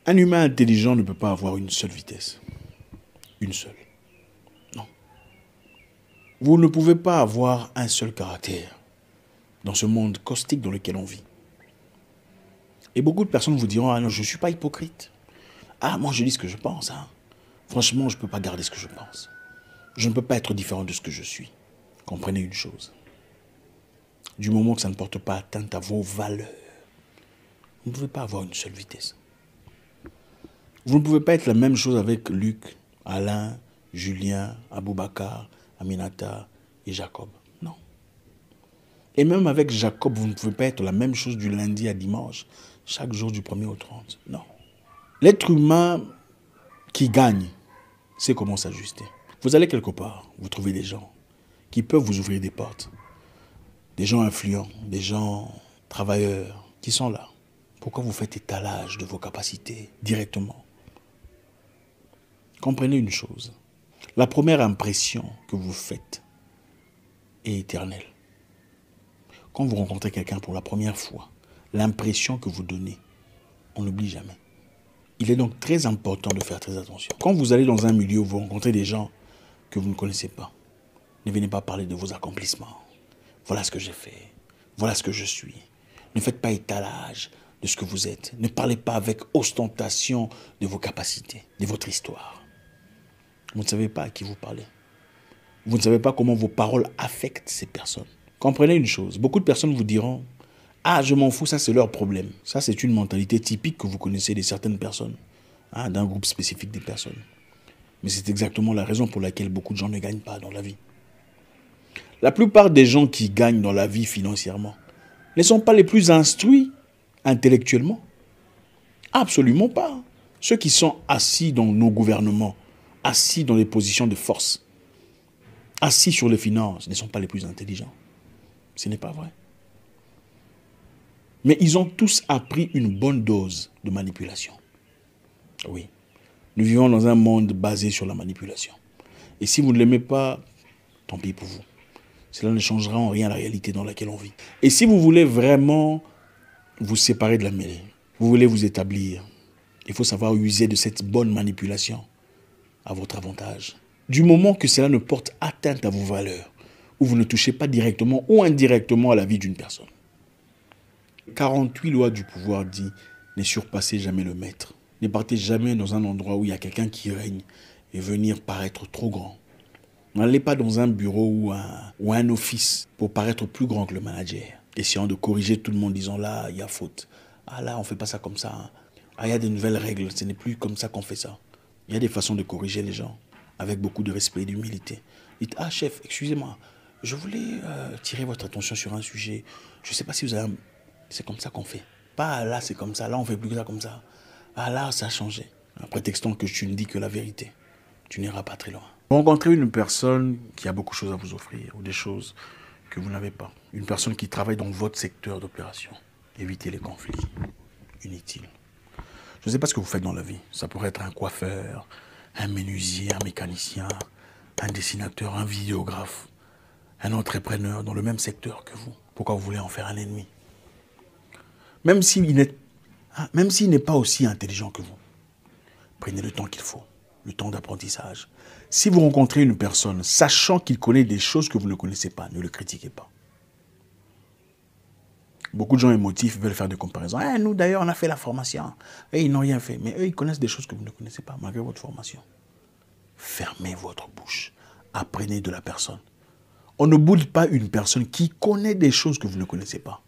Un humain intelligent ne peut pas avoir une seule vitesse. Une seule. Non. Vous ne pouvez pas avoir un seul caractère dans ce monde caustique dans lequel on vit. Et beaucoup de personnes vous diront, ah non, je ne suis pas hypocrite. Ah, moi je dis ce que je pense. Hein. Franchement, je ne peux pas garder ce que je pense. Je ne peux pas être différent de ce que je suis. Comprenez une chose. Du moment que ça ne porte pas atteinte à vos valeurs, vous ne pouvez pas avoir une seule vitesse. Vous ne pouvez pas être la même chose avec Luc, Alain, Julien, Aboubakar, Aminata et Jacob. Non. Et même avec Jacob, vous ne pouvez pas être la même chose du lundi à dimanche, chaque jour du 1er au 30. Non. L'être humain qui gagne sait comment s'ajuster. Vous allez quelque part, vous trouvez des gens qui peuvent vous ouvrir des portes. Des gens influents, des gens travailleurs qui sont là. Pourquoi vous faites étalage de vos capacités directement? Comprenez une chose. La première impression que vous faites est éternelle. Quand vous rencontrez quelqu'un pour la première fois, l'impression que vous donnez, on n'oublie jamais. Il est donc très important de faire très attention. Quand vous allez dans un milieu où vous rencontrez des gens que vous ne connaissez pas, ne venez pas parler de vos accomplissements. Voilà ce que j'ai fait. Voilà ce que je suis. Ne faites pas étalage de ce que vous êtes. Ne parlez pas avec ostentation de vos capacités, de votre histoire. Vous ne savez pas à qui vous parlez. Vous ne savez pas comment vos paroles affectent ces personnes. Comprenez une chose. Beaucoup de personnes vous diront « Ah, je m'en fous, ça c'est leur problème. » Ça c'est une mentalité typique que vous connaissez de certaines personnes, hein, d'un groupe spécifique de personnes. Mais c'est exactement la raison pour laquelle beaucoup de gens ne gagnent pas dans la vie. La plupart des gens qui gagnent dans la vie financièrement ne sont pas les plus instruits intellectuellement. Absolument pas. Ceux qui sont assis dans nos gouvernements, assis dans les positions de force, assis sur les finances, ne sont pas les plus intelligents. Ce n'est pas vrai. Mais ils ont tous appris une bonne dose de manipulation. Oui. Nous vivons dans un monde basé sur la manipulation. Et si vous ne l'aimez pas, tant pis pour vous. Cela ne changera en rien la réalité dans laquelle on vit. Et si vous voulez vraiment vous séparer de la mêlée, vous voulez vous établir, il faut savoir user de cette bonne manipulation à votre avantage. Du moment que cela ne porte atteinte à vos valeurs, où vous ne touchez pas directement ou indirectement à la vie d'une personne. 48 lois du pouvoir dit ne surpassez jamais le maître. Ne partez jamais dans un endroit où il y a quelqu'un qui règne et venir paraître trop grand. N'allez pas dans un bureau ou un office pour paraître plus grand que le manager, essayant de corriger tout le monde, disant là, il y a faute. Ah là, on ne fait pas ça comme ça. Ah, il y a des nouvelles règles, ce n'est plus comme ça qu'on fait ça. Il y a des façons de corriger les gens, avec beaucoup de respect et d'humilité. Dites, ah chef, excusez-moi, je voulais tirer votre attention sur un sujet. Je ne sais pas si vous avez... C'est comme ça qu'on fait. Pas là, c'est comme ça, là, on ne fait plus que ça comme ça. Ah là, ça a changé. En prétextant que tu ne dis que la vérité. Tu n'iras pas très loin. Rencontrez une personne qui a beaucoup de choses à vous offrir ou des choses que vous n'avez pas. Une personne qui travaille dans votre secteur d'opération. Évitez les conflits inutiles. Je ne sais pas ce que vous faites dans la vie. Ça pourrait être un coiffeur, un menuisier, un mécanicien, un dessinateur, un vidéographe, un entrepreneur dans le même secteur que vous. Pourquoi vous voulez en faire un ennemi? Même s'il n'est pas aussi intelligent que vous. Prenez le temps qu'il faut. Le temps d'apprentissage. Si vous rencontrez une personne, sachant qu'il connaît des choses que vous ne connaissez pas, ne le critiquez pas. Beaucoup de gens émotifs veulent faire des comparaisons. Eh, nous d'ailleurs, on a fait la formation. Et ils n'ont rien fait. Mais eux, ils connaissent des choses que vous ne connaissez pas, malgré votre formation. Fermez votre bouche. Apprenez de la personne. On ne boude pas une personne qui connaît des choses que vous ne connaissez pas.